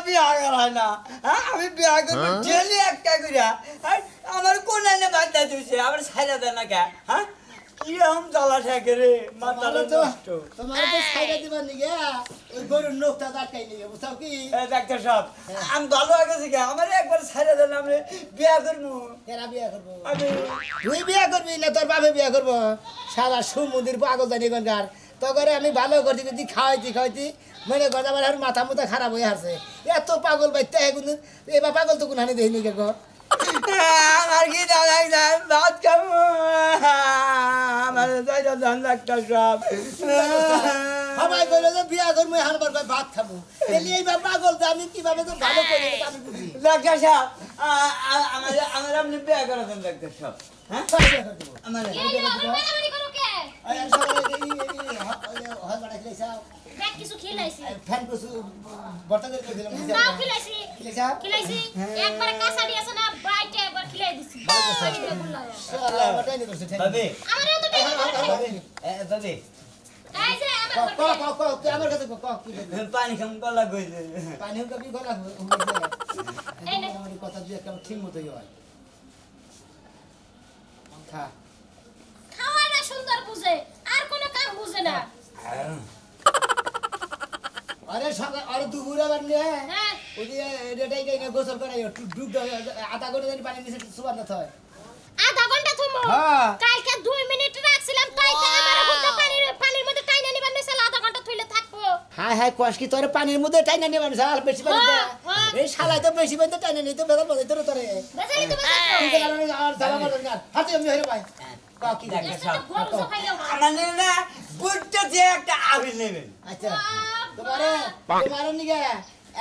বিয়া করায় না হ্যাঁ আমি বিয়া করবো ডেলি একটা করিয়া আমার কোন আইনে বাধা দিয়েছে আমার ছাইরা দেয় না কে হ্যাঁ কিরকম জ্বালা থাকে রে মাথাটা নষ্ট তোমার তো ছাইরা দিবার নিগে ওই গরুর নখটা দাঁড়াই নিগে বুঝছো কি ডাক্তার সাহেব আমি ভালো হয়ে গেছি কে আমার একবার ছাইরা দেন আমি বিয়া করবো কেনা বিয়া করবো আমি তুই বিয়া করবি না তোর বাপে বিয়া করবো সারা সমুদ্রের পাগল জানি কোনকার তো করে আমি ভালো করছি যদি খাওয়াইতি মনে কর আমার আর মাথা মুথা খারাপ হয়ে আছে এত পাগল বাইতে কিন্তু এবার পাগল তো কোন হানি দেখিনি কে গো আমার কি ভাত খাবো আমার ডাক্তার সাহেব সবাই বলে যে বিয়া করবো হারবার ভাত খাবো তাহলে এইবার পাগল তো আমি কিভাবে তো ভালো করি আমি বুঝি ডাক্তার সাহেব আমার আপনি বিয়া করে দেন ডাক্তার সাহেব হ্যাঁ আমার কিছু খিলাইছি ফ্যান কিছু বর্তা করে দিলাম নাও খিলাইছি একবার কাঁচাড়ি আছে না বাইটে একবার খিলাই দিছি আল্লাহ বটাই নি করছে ভাবি আমারও তো টাকা ভাবি এই যে আমার কাছে কি পানি খাম গলা গইছে পানি হোক আপনি গলা আমার কথা দিয়ে কেমন ঠিক মতোই হয় খা খাওয়া না সুন্দর বুঝে আর কোনো কাম বুঝে না আরে সকাল আরে দুপুরে বানিয়ে হ্যাঁ ওই যে এটাই গাই না গোসল করাই ডুব আধা ঘন্টা জানি পানি নিচে সুবান না হয় আধা ঘন্টা তুমি হ্যাঁ কালকে 2 মিনিট রাখছিলাম তাই তো আমার মধ্যে পানির মধ্যে টাইনা নিবার নিছিল আধা ঘন্টা থইলে থাকবো হ্যাঁ কষ্ট কি তোর পানির মধ্যে টাইনা নিবান শাল বেশি পানিতে এই শালা তো বেশি পানিতে টাইনা নিতে বেদা বলে তোর তোরে বেজারি তো ঠিক আছে আর সালাম আলাইকুম হাতে আমি হইরে ভাই কি ডাক্তার সাহেব গরু খাইলেও আমার না বুটটা দিয়ে একটা আবির নেবেন আচ্ছা তোমার নিগে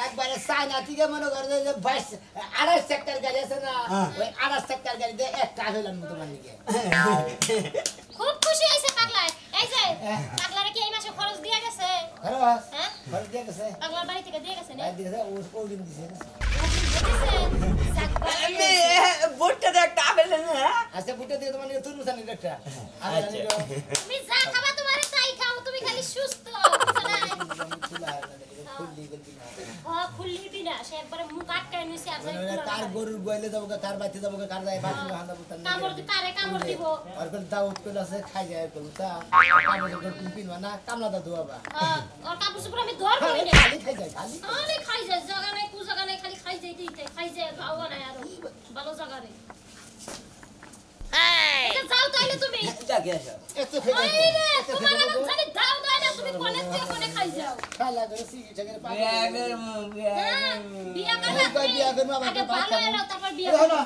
একবারে চায়না থেকে মনে করো যে 28 সেক্টর গাড়ি আছে না ওই 28 সেক্টর গাড়িতে একটা হইলাম তোমার নিগে খুব খুশি হইছে পাগলা এই যে পাগলারে কি এই মাসে খরচ দিয়া গেছে খরচ হ্যাঁ খরচ দিয়ে গেছে পাগলার বাড়ি থেকে দিয়ে গেছে না দিছে ও দিন দিছে আমি বুটটা দিয়ে একটা আবির নেন হ্যাঁ আচ্ছা বুটে দিয়ে তোমার নিগে তুরমুজ আনি একটা তুমি যা খাবা তোমারে তাই খাও তুমি খালি সুস্থ খুললি বিনা সে একবারে মুখ আটকায় নিছে আর কার গরুর গোয়ালে যাবো কার বাড়িতে যাবো কার যায় বাড়ি হান্দা বুতান কামড় দিব আর কোন দাউত কইলা আছে খাই যায় কলতা কামড় করে পিন না কামলা দা দুয়াবা আর কাপড় সুপুর আমি ধরবো না খালি খাই যায় খালি খাই যায় জায়গা নাই কু জায়গা নাই খালি খাই যায় দিতে খাই যায় খাওয়া নাই আর ভালো জায়গা রে এই যাও তাইলে তুমি ডাক্তার সাহেব এত ফেলে তোমার আমি জানি দাও দাও না তুমি কোনে থেকে কোনে খাই যাও খালা করে সিগি ঠাকের পা বিয়া করবে বিয়া করব আমাকে ভালো এলো তারপর বিয়া হলো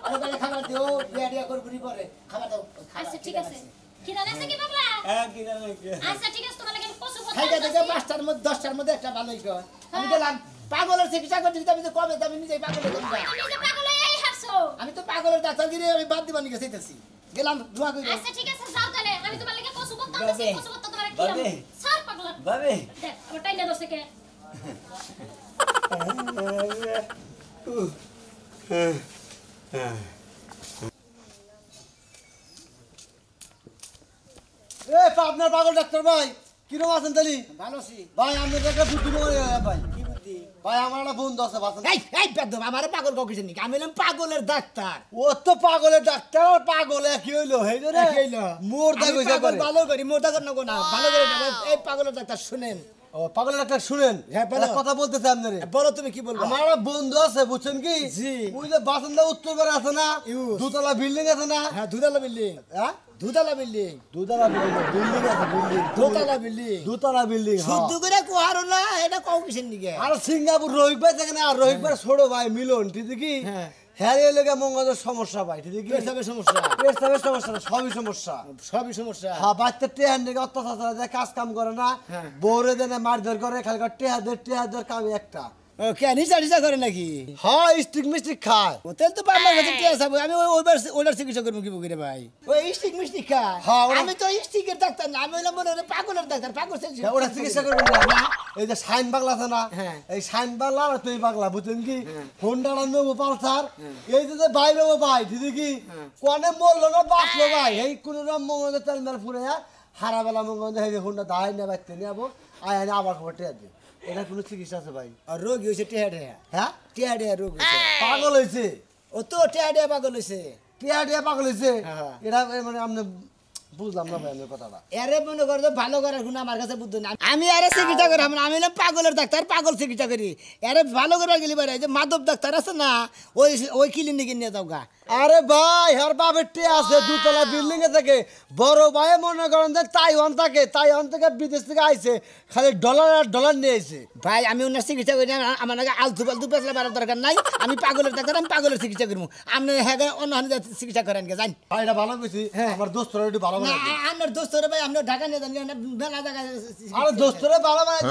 আরে তাহলে খাবার দিও বিয়া করবি পরে খাবার দাও আচ্ছা ঠিক আছে কিনা আছে কি বাবা হ্যাঁ কিনা নাকি আচ্ছা ঠিক আছে তোমার লাগে কসু কথা খাইতে থেকে 5টার মধ্যে 10টার মধ্যে একটা ভালোই কর আমি গেলাম পাগলের চিকিৎসা করতে দিতে আমি তো কবে আমি নিজেই পাগলের তুমি যে পাগল এই হাসছো আমি তো পাগলের ডাক্তার গিয়ে আমি বাদ দিবানি গেছে চাইতেছি গেলাম ধোয়া কইরা আচ্ছা ঠিক আছে যাও তাহলে আমি তোমার লাগে কসু কথা বলছি কসু কথা তোমার কি বাবে স্যার পাগল বাবে দেখ আমার টাইনা দছে কে আপনার পাগল ডাক্তার ভাই কিরকম আছেন তালি ভালো আছি ভাই আপনার একটা বুদ্ধি ভাই কি বুদ্ধি ভাই আমার একটা বন্ধু আছে বাসন এই বেদম আমারে পাগল কইছেন নাকি আমি হলাম পাগলের ডাক্তার ও তো পাগলের ডাক্তার আর পাগল কি হইলো হেই রে কইলো মোরদা কইছে পাগল ভালো করি মোরদা কর না ভালো করে এই পাগলের ডাক্তার শুনেন ও পাগলের ডাক্তার শুনেন হ্যাঁ, বলো। একটা কথা বলতেছে আপনারে বলো তুমি কি বলবো আমার একটা বন্ধু আছে বুঝছেন কি জি। ওই যে বাসন্দা উত্তর পারে আছে না ইউস। দুতলা বিল্ডিং আছে না হ্যাঁ দুতলা বিল্ডিং হ্যাঁ দুতলা বিল্ডিং দুতলা বিল্ডিং আছে বিল্ডিং দোতলা বিল্ডিং দুতলা বিল্ডিং শুদ্ধ করে কোহারো না এটা কও কিসেন নিকে আর সিঙ্গাপুর রোহিত ভাই থাকে না আর রোহিত ভাই ছোট ভাই মিলন ঠিক কি হ্যাঁ। হ্যাঁ এলাকা মঙ্গলের সমস্যা ভাই ঠিক কি পেশাবের সমস্যা পেশাবের সমস্যা না সবই সমস্যা সবই সমস্যা হ্যাঁ বাচ্চা টেহার নিয়ে অত্যাচার দেয় কাজ কাম করে না হ্যাঁ। বউরে দেনে মারধর করে খালি টেহাদের কাম একটা ও কে নিচা নিচা করে নাকি হ্যাঁ স্টিক মিস্টিক খায় হোটেল তো আমার কাছে কে আছে আমি ওইবার চিকিৎসা করবো কি বকিরে ভাই ওই স্টিক মিস্টিক খা হ্যাঁ, ওরা- আমি তো স্টিকের ডাক্তার না আমি হলাম মনে হয় পাগলের ডাক্তার পাগল হ্যাঁ, ওরা চিকিৎসা করবেন না এই যে সাইন বাংলা আছে না হ্যাঁ। এই সাইন বাংলা আর তুই বাংলা বুঝছেন কি হোন্ডাটা নেবো পালসার এই যে ভাই নেবো ভাই ঠিক কি কনে মরলো না বাঁচলো ভাই এই কোন মঙ্গল তেল মেল ফুরে হারা বেলা মঙ্গল এই হোন্ডা দাহাই না বাইতে নেবো আয় আবার খবর টেয়া দিই এটা কোনো চিকিৎসা আছে ভাই? আর রোগী হয়েছে টেহা টেহা হ্যাঁ টেহা টেহা রোগ হয়েছে পাগল হয়েছে ও তো টেহা টেহা পাগল হয়েছে টিয়া টিয়া পাগল হয়েছে হ্যাঁ। এটা মানে আপনি বুঝলাম না ভাই আপনার কথাটা এরে মনে করো তো ভালো করার গুণ আমার কাছে বুদ্ধি না আমি আরে চিকিৎসা করি আমি হলাম পাগলের ডাক্তার পাগল চিকিৎসা করি এরে ভালো করবার গেলি পারে যে মাধব ডাক্তার আছে না ওই ওই ক্লিনিকে নিয়ে যাও গা আরে ভাই হার বাপের টিয়া আছে দুতলা বিল্ডিং এ থাকে বড় ভাই মনে করেন যে তাইওয়ান থাকে তাইওয়ান থেকে বিদেশ থেকে আইছে খালি ডলার আর ডলার নিয়ে আইছে ভাই আমি ওনার চিকিৎসা করি না আমার নাকি আলতু পালতু পেছলা বাড়ার দরকার নাই আমি পাগলের ডাক্তার আমি পাগলের চিকিৎসা করবো আপনি হ্যাঁ অন্য চিকিৎসা করেন গে জান ভাই এটা ভালো কইছি আমার দোস্তরা একটু ভালো না বানাই আপনার দোস্তরে ভাই আপনি ঢাকা নিয়ে যান মেলা জায়গা আরে দোস্তরা ভালো বানাই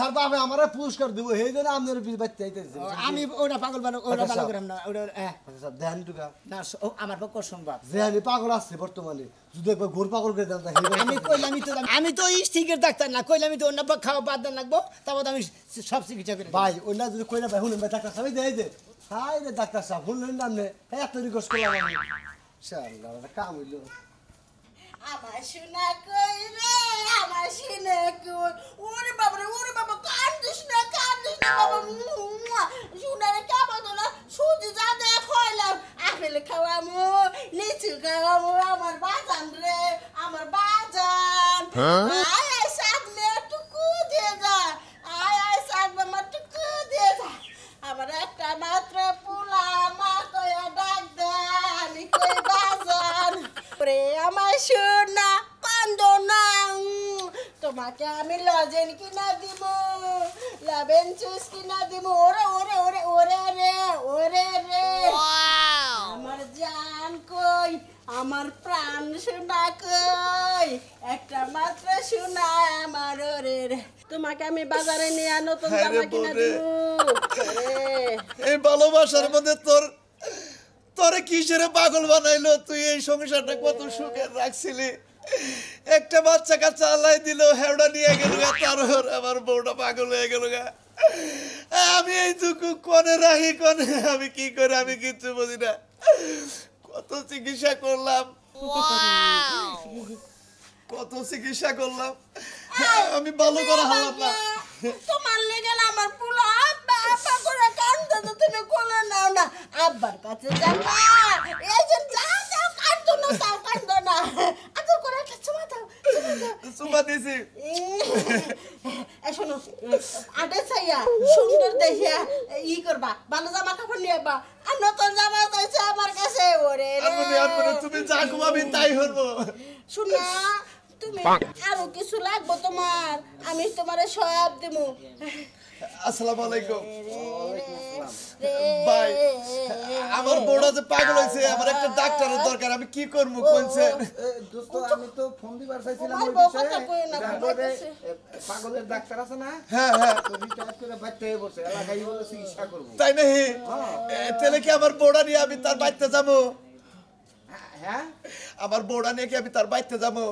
হার বাপে আমারে পুরস্কার দিব এই জন্য আপনার পিছ বাইতে আইতেছে আমি ওটা পাগল বানো ওটা ভালো করাম না ওটা আচ্ছা ধ্যান টুকা না আমার পক্ষ সম্ভব যে আমি পাগল আছে বর্তমানে যদি একবার ঘোর পাগল করে দেন আমি তো স্টিকের ডাক্তার না কইলাম তো অন্য খাওয়া বাদ দেন লাগবো তারপর আমি সব চিকিৎসা করি ভাই অন্য যদি কইলা ভাই শুনুন ভাই ডাক্তার সাহেব দেয় যে হাই রে ডাক্তার সাহেব শুনলেন না আপনি এত রিকোয়েস্ট করলাম আমি শালা এটা কাম হইলো আমার শোনা কই রে আমার শোনা কই ওরে বাবা কান্দিস না বাবা শোনা রে কেমন না সুজি যা দে খাইলাম আপেল খাওয়ামু লিচু খাওয়ামু আমার বাজান রে আমার বাজান আয় সাত মে টুকু দিয়ে যা আয় সাত মে টুকু দিয়ে যা আমার একটা মাত্র পোলা মা কয়া ডাক দে আমি কই বাজান রে আমার সোনা কান্দো না তোমাকে আমি লজেন কিনা দিব লেবেন জুস কিনা দিব ওরে রে আমার জান কই আমার প্রাণ সোনা কই একটা মাত্র সোনা আমার ওরে রে তোমাকে আমি বাজারে নিয়ে নতুন জামা কিনা দিব এই ভালোবাসার মধ্যে তোরে কিসের পাগল বানাইলো তুই এই সংসারটা কত সুখের রাখছিলি একটা বাচ্চা কাচ্চা আল্লাহ দিল হেওড়া নিয়ে গেল তার আমার বউটা পাগল হয়ে গেল গা আমি এই দুঃখ কোনে রাখি কোনে আমি কি করে আমি কিচ্ছু বুঝি না কত চিকিৎসা করলাম আমি ভালো করে হালাম না তোমার লেগে আমার পুরো আব্বা করে কান্দে তো তুমি কোলে নাও না আব্বার কাছে যাবা এই যে যাও কান্দো না আচ্ছা করে একটা চুমা দিছি শোনো আটে চাইয়া সুন্দর দেখিয়া ই করবা ভালো জামা কাপড় নিয়ে বা আর নতুন জামা চাইছে আমার কাছে ওরে তুমি যা ঘুমাবি তাই হবো শোনা তুমি আরো কিছু লাগবো তোমার আমি তোমারে সব দেবো আসসালামু আলাইকুম ভাই আমার বড় যে পাগল হইছে আমার একটা ডাক্তারের দরকার আমি কি করব কোনছেন দোস্ত আমি তো ফোন দিবার চাইছিলাম ওই বিষয়ে পাগলের ডাক্তার আছে না হ্যাঁ তো রিচার্জ করে বাইতে বসে এলাকায় বলে চিকিৎসা করব তাই নাহি তাহলে কি আমার বড়া নিয়ে আমি তার বাইতে যাবো হ্যাঁ আমার বড়া নিয়ে কি আমি তার বাইতে যাবো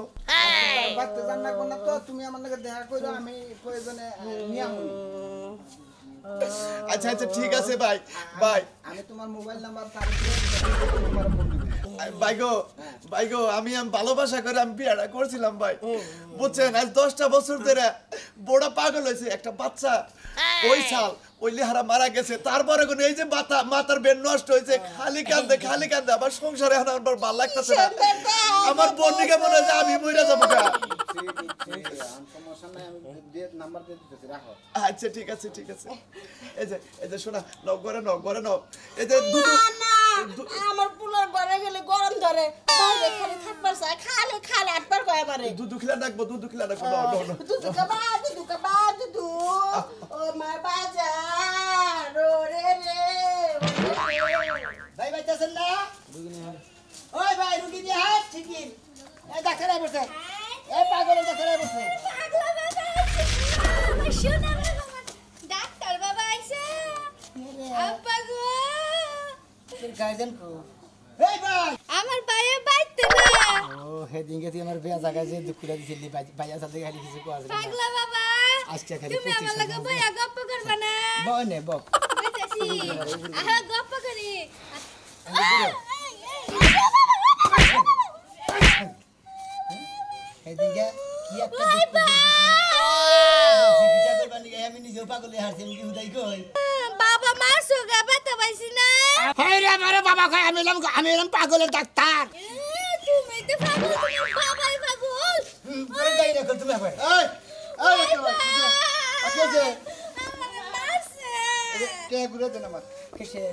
বাইতে যান না কোন তো তুমি আমার লগে দেখা কইরো আমি প্রয়োজনে নিয়ে আমু আচ্ছা ঠিক আছে ভাই আমি তোমার মোবাইল নাম্বার ভাই গো আমি ভালোবাসা করে আমি বিয়েটা করছিলাম ভাই বুঝছেন আজ 10টা বছর ধরে বড় পাগল হয়েছে একটা বাচ্চা ওই সাল ওই লিহারা মারা গেছে তারপরে কোন এই যে মাথার বেন নষ্ট হয়েছে খালি কান্দে আমার সংসারে এখন আমার ভালো লাগতেছে না আমার বন্ডিকে মনে হয় আমি মরে যাবো গা সমস্যা নাই আমি নাম্বার দিয়ে দিতেছি রাখো আচ্ছা ঠিক আছে এই যে শোনা নগরে নাও এই যে আমার পুলার ঘরে গেলে গরম ধরে বাইরে খালি থাকবার চাই খালি আটবার কয় আমারে দুধ খিলা ডাকবো দুধু ও মা বাজার রে ভাই বাইতেছেন না ওই ভাই রুগী নিয়ে হাত ঠিকই এই ডাক্তার আই বসে এই পাগলের ডাক্তার আই বসে ডাক্তার বাবা আইছে আব্বা গো তোর গার্জেন কো এই ভাই আমার বাইরে বাইতে না ও হেদিনকে তুই আমার বিয়া জায়গায় যে দুকুরা দিছিলি বাইয়া সাথে খালি কিছু কোয়া পাগলা বাবা আজকে খালি তুমি আমার লগে বইয়া গপ্প করবা না বনে বক বুঝাছি আহা গপ্প করি হেদিনকে কি একটা বাই বাই চিকিৎসা করবা নি আমি নিজেও পাগল হয়ে হারছি আমি কি হুদাই কই বাবা মার সুগা ব্যথা পাইছি না হাই রে আমার বাবা কই আমি এলাম পাগলের ডাক্তার তুমি তো পাগল তোমার বাবাই পাগল আরে গাই রাখো তুমি আবার আছে আমারে মারছে তে ঘুরে দেন আমার কিসে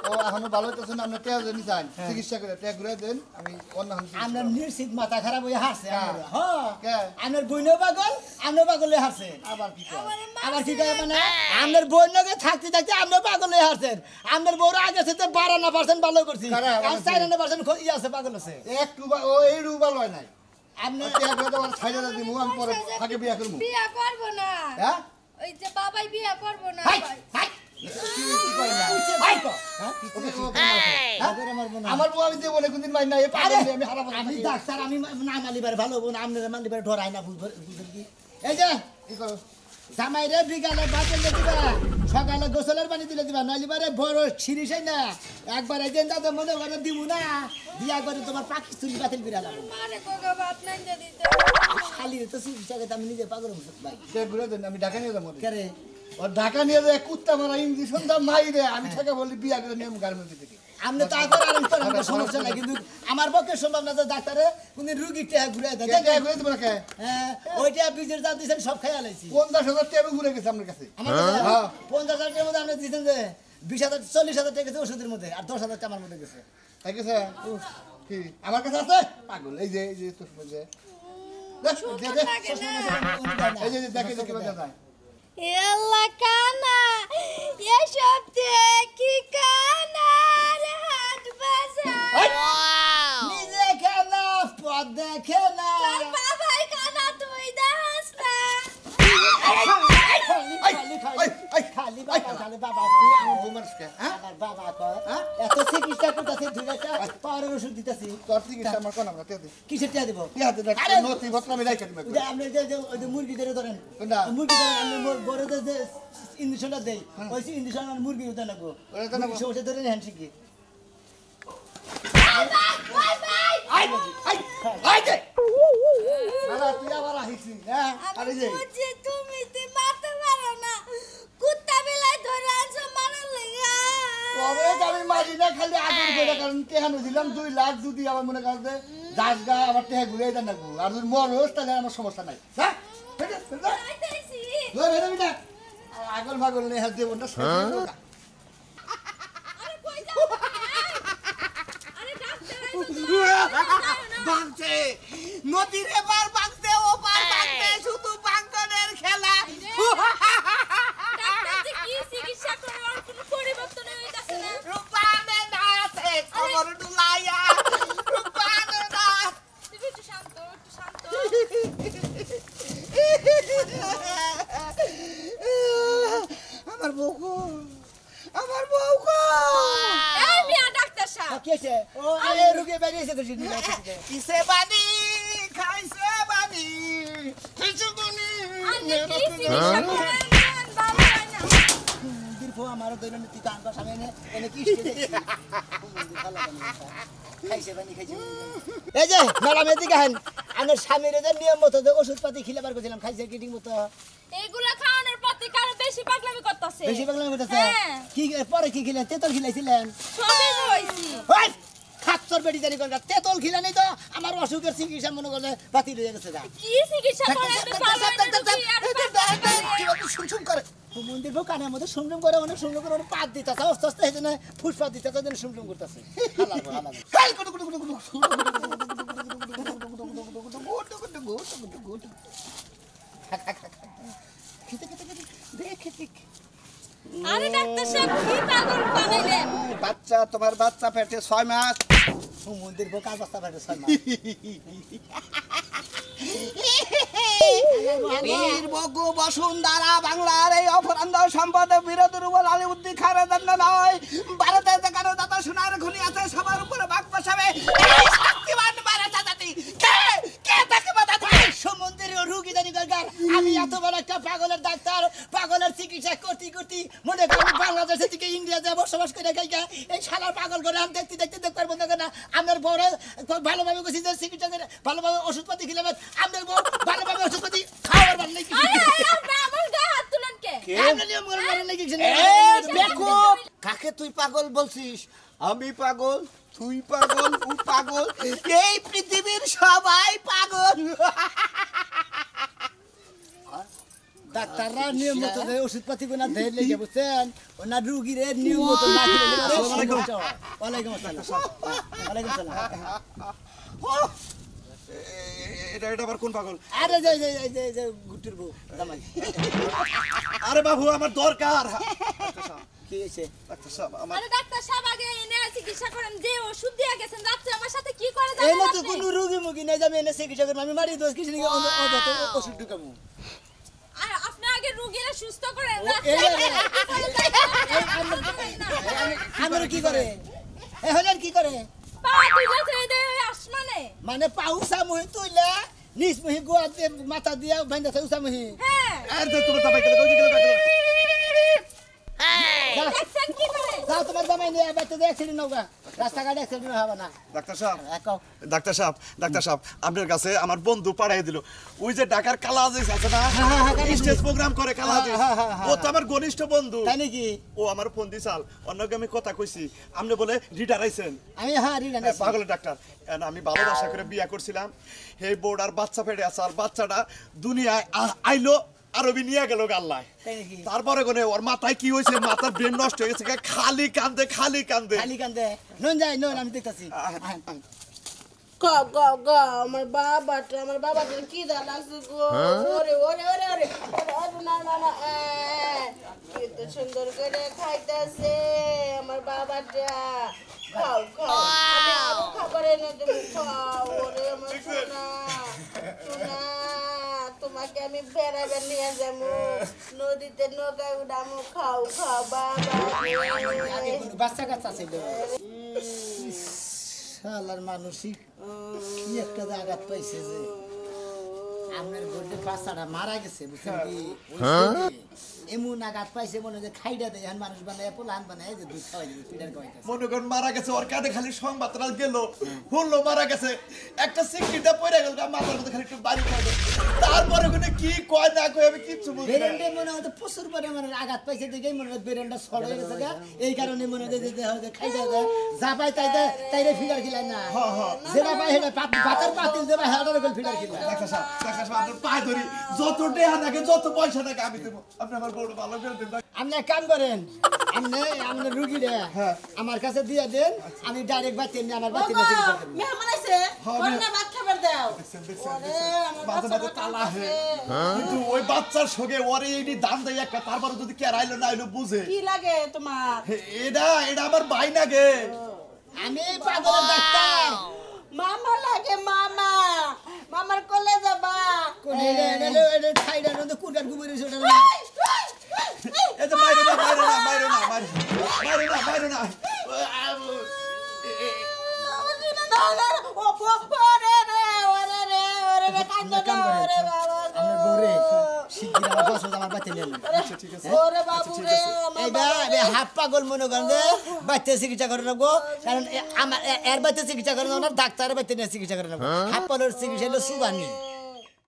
ও এখনো ভালো হইতেছে না আপনি তে জানি যান চিকিৎসা করে তে ঘুরে দেন আমি অন্য আমরা নিশ্চিত মাথা খারাপ হয়ে হারছে আমরা হ্যাঁ কে? আমার বইনও পাগল আমিও পাগল হয়ে হারছে আবার কি কয় আবার কি কয় মানে আমার বইনকে থাকতে থাকতে আমিও পাগল হয়ে হারছেন আমার বউরা আগে সাথে 52% ভালো করছি কারা? আর 54% ই আছে পাগল আছে একটু ও এই রুবা লয় নাই আপনি তে ঘুরে দেওয়ার ছাইড়া দিমু আমি পরে আগে বিয়া করব বিয়া করব না হ্যাঁ ওই যে বাবাই বিয়া করব না হাই হাই কি কয় না হাই কো আমার বউ আমি যে বলে কোনদিন মাই না এই পাগল আমি হারাবো না আমি ডাক্তার আমি না মালিবার ভালো বোন আপনারা মালিবার ডরাই না বুঝেন কি এই যে কি করো জামাই রে বিকালে বাজার দিবা সকালে গোসলের পানি দিলে দিবা নইলে বারে বড় ছিরিসই না একবার এই দিন দাদা মনে করে দিমু না বিয়া করে তোমার পাকিস্তানি বাতিল বিরালাম মারে কোগা ভাত নাই যদি খালি তো চিকিৎসা করতে আমি নিজে পাগল হয়ে ভাই তে ঘুরে দেন আমি ঢাকা নিয়ে যাবো কেরে ও ঢাকা নিয়ে যায় কুত্তা মারা ইঞ্জেকশন দাম নাই রে আমি থেকে বলি বিয়া করে নিয়ে গার্মেন্টস থেকে আপনি তা করে আরাম করেন কোনো সমস্যা নাই কিন্তু আমার পক্ষে সম্ভব না যে ডাক্তারে কোন রুগীটা ঘুরে দেয় কে ঘুরে দেবো না কে হ্যাঁ ওইটা বীজের দাম দিয়েছেন সব খাই আলাইছি 50,000 টাকা ঘুরে গেছে আমার কাছে আমার হ্যাঁ। 50,000 টাকার মধ্যে আপনি দিয়েছেন যে 20,000 40,000 টাকা গেছে ওষুধের মধ্যে আর 10,000 টাকা আমার মধ্যে গেছে ঠিক আছে কি আমার কাছে আছে পাগল এই যে তোর মধ্যে দেখ দে দে এই যে দেখে দেখে বাজা যায় এল্লা কানা এসব কি কানা রে হাত বাজা নিজে খেলা পদ দেখে না তোর বাবাই কানা তুই দাস না খালি বাবা আমার বুমার কে হ্যাঁ আমার বাবা কয় এত চিকিৎসা করতেছে দুই একটা পাওয়ারের ওষুধ দিতেছি তোর চিকিৎসা আমার কোন আমরা তে দে কিসের টাকা দেবো কি হাতে দেখ নতি বতনা আমি রাইখা দিমু ওই যে আপনি যে ওই যে মুরগি ধরে ধরেন কোনটা? মুরগি ধরেন আপনি বড়দের যে ইঞ্জেকশনটা দেই ওই ইঞ্জেকশন আর মুরগি উঠে নেবো ওটা তো নেবো। সমস্যা ধরে নেন শিখি আলা তুই আবার আহিছি হ্যাঁ আরে যে বুঝি তুমি মারতে পারো না কুত্তা বিলাই ধরে আনছো মারার লাগা তবে আমি মাঝি না খালি আগুন করে কারণ কেহানো দিলাম 2 লাখ যদি আমার মনে করতে দাসগা আবার টেহা ঘুরে দেন না আর যদি মরস তাহলে আমার সমস্যা নাই হ্যাঁ আইতাইছি আগল ভাগল নেই হাত দেবো না আরে কই যাও আরে ডাক্তার বাংছে নদীর এবার বাংছে ও পার বাংছে শুধু বাংকনের খেলা ডাক্তার যে কি চিকিৎসা করে আর কোনো পরিবর্তন হইতাছে না রূপানে নাচে কমর ডুলাইয়া রূপানে নাচ তুমি একটু শান্ত আমার বউকো এই মিয়া ডাক্তার সাহেব কি আছে ও আরে রুগে বেরিয়েছে তো জিনি কিসে বানি খাইছে বানি খাইছে বানি আপনি কি চিকিৎসা করেন বাবা না দীর্ঘ আমার দৈন নীতি কান বা সামনে এনে কি খাইছে বানি এই যে ম্যাডাম এদিকে হেন আমার স্বামীর যে নিয়ম মতো যে ওষুধপাতি খিলাবার কইছিলাম খাইছে কি ঠিক মতো এগুলা খাওয়ানোর প্রতি কারো বেশি পাগলামি করতেছে বেশি বাংলা মতো হ্যাঁ। কি পরে কি খিলেন তেতল খিলাইছিলেন সবই হইছি ওই খাচ্চর বেটি জানি কোন তেতল খিলা নেই তো আমার অসুখের চিকিৎসা মনে করলে বাতিল হয়ে গেছে কি চিকিৎসা করেন শুনশুন করে মন্দির বউ কানের মধ্যে শুনশুন করে অনেক শুনশুন করে অনেক পাত দিতেছে আস্তে আস্তে হেঁটে ফুসপাত দিতেছে যেন শুনশুন করতেছে আরে ডাক্তার সাহেব কি পাগল বানাইলেন বাচ্চা তোমার বাচ্চা পেটে 6 মাস মন্দির বউ কাজ বাস্তা পারে বীর বগু বসুন্ধরা বাংলার এই অপরান্ধ সম্পদ বিরোধীর উপর আলিউদ্দিন খানের দণ্ড নয় ভারতের যেখানে যত সোনার খনি আছে সবার উপরে বাঘ বসাবে এই শক্তিমান ভারত জাতি কে তাকে বাধা দেবে সমুদ্রের রুগী জানি দরকার আমি এত বড় একটা পাগলের ডাক্তার পাগলের চিকিৎসা করতে করতে মনে করি বাংলাদেশ থেকে ইন্ডিয়াতে বসবাস করে গাইকা এই শালার পাগল করে আমি দেখতে দেখতে পারবো না আমার বড় ভালোভাবে গেছি যে চিকিৎসা করে ভালোভাবে ওষুধপাতি খেলে আমার বউ ভালোভাবে ওষুধপাতি খাওয়ার বার নেই আরে আপনি আমার গায়ে হাত তুলেন কে আমরা নিয়ম করে মারা নাকি কিছু বেকুব কাকে তুই পাগল বলছিস আমি পাগল তুই পাগল ও পাগল এই পৃথিবীর সবাই পাগল ডাক্তাররা নিয়ম মতো ওষুধপাতি কোনা ধরে লেগে বুঝছেন ওনা রুগীর নিয়ম মতো না খেলে ওয়ালাইকুম আসসালাম ওয়ালাইকুম আসসালাম এটা আবার কোন পাগল? আরে যে গুটির বউ জামাই আরে বাবু আমার দরকার। কি হয়েছে ডাক্তার সাহেব আমার আরে ডাক্তার সাহেব আগে এনে চিকিৎসা করেন যে ওষুধ দিয়ে গেছেন রাত্রে আমার সাথে কি করে এই না জানেন তো কোনো রুগী মুগী নাই যে আমি এনে চিকিৎসা করবো আমি মারি দোষ কিছু নাকি ওষুধ ঢুকাবো আর আপনি আগে রোগীরা সুস্থ করেন আমরা কি করে এ হলেন কি করে পা তুলে ছেড়ে দেয় ওই আসমানে মানে পাউসা মহি তুইলা নিজ মহি গোয়াতে মাথা দিয়া বাইন্দা উসা মহি হ্যাঁ আর তো তোমার দাবাই গেল গেল দেখছেন কি করে যাও তোমার জামাই নিয়ে বাইতে দিয়ে অ্যাক্সিডেন্ট হোক রাস্তাঘাটে অ্যাক্সিডেন্ট হবে না ডাক্তার সাহেব কও ডাক্তার সাহেব আপনার কাছে আমার বন্ধু পাঠাই দিল ওই যে ঢাকার কালা আজিজ আছে না স্টেজ প্রোগ্রাম করে কালা আজিজ ও তো আমার ঘনিষ্ঠ বন্ধু তাই নাকি ও আমার ফোন দিছাল অন্যকে আমি কথা কইছি আপনি বলে রিটার আইছেন আমি রিডান পাগলের ডাক্তার আমি ভালোবাসা করে বিয়া করছিলাম এই বোর্ড আর বাচ্চা পেটে আছে আর বাচ্চাটা দুনিয়ায় আইলো আরবি নিয়ে গেল গাল্লায় তারপরে কোনে ওর মাথায় কি হয়েছে মাথার ব্রেন নষ্ট হয়ে গেছে খালি কান্দে খালি কান্দে নুন যাই নুন আমি দেখতাছি আমার বাবাটা কি দা লাগছে গো ওরে ওরে ওরে ওরে না না না কত সুন্দর করে খাইতাছে আমার বাবাটা খাও খাও আমি আরো খাবার এনে দেবো খাও ওরে আমার সোনা সোনা তোমাকে আমি বেড়াবে নিয়ে যাবো নদীতে নৌকায় উঠামো খাও খাও বাবা বাচ্চা কাচ্চা ছিল শালার মানসিক কি একটা আঘাত পাইছে যে আপনার গোডে বাচ্চাটা মারা গেছে বুঝছেন কি এমন আঘাত পাইছে মনে যে খাইডা দেয় মানুষ বানায় পোলান বানায় যে দুধ খাওয়াই দিবে পিটার খাওয়াইতে মনে করেন মারা গেছে ওর কাঁধে খালি সংবাদটা গেল বললো মারা গেছে একটা সিকিটা পড়ে গেল মাথার মধ্যে খালি একটু বাড়ি খাইলো তারপরে ওখানে কি কয় না কয় আমি কিচ্ছু বুঝি না বেরেন্ডে মনে হয় প্রচুর পরিমাণে আঘাত পাইছে দেখেই মনে হয় বেরেন্ডা ছড়ে গেছে গা এই কারণে মনে হয় যে খাইডা দেয় যা পাই তাইরে ফিগার খিলাই না যেটা পাই সেটা ভাতের পাতিল দেবা হেডার গল ফিগার খিলাই ডাক্তার সাহেব আপনার পায়ে ধরি যত টাকা থাকে যত পয়সা থাকে আমি দেবো আপনি আমার বড় ভালো করে দেন আপনি এক কাম করেন আপনি রুগীরা আমার কাছে দিয়ে দেন আমি ডাইরেক্ট বাচ্চা নিয়ে আমার বাচ্চা নিয়ে চিকিৎসা করব মেহমান আছে ওরে ভাত খাবার দাও ওরে মাঝে মাঝে তালা হে কিন্তু ওই বাচ্চার সঙ্গে ওরে এইটি দাম দেয় একটা তারপরে যদি কে আইলো না আইলো বুঝে কি লাগে তোমার এটা আমার ভাই নাগে আমি পাগলের ডাক্তার মামা লাগে মামা মামার কোলে যাবা কোনে রে খাইডা নন্দে কুরগার গুবরি ওটা এই যে মাইরে না ও ওরে রে কান্দো রে বাবা আমার বউরে শিগগির আমার বাসা আমার বাচ্চা নিয়ে আচ্ছা ঠিক আছে ওরে বাবু রে এইবা হাফ পাগল মনে করেন যে বাচ্চা চিকিৎসা করে নেবো কারণ আমার এর বাচ্চা চিকিৎসা করে না ডাক্তারের বাচ্চা নিয়ে চিকিৎসা করে নেবো হাফ পাগলের চিকিৎসা হলো সুবানি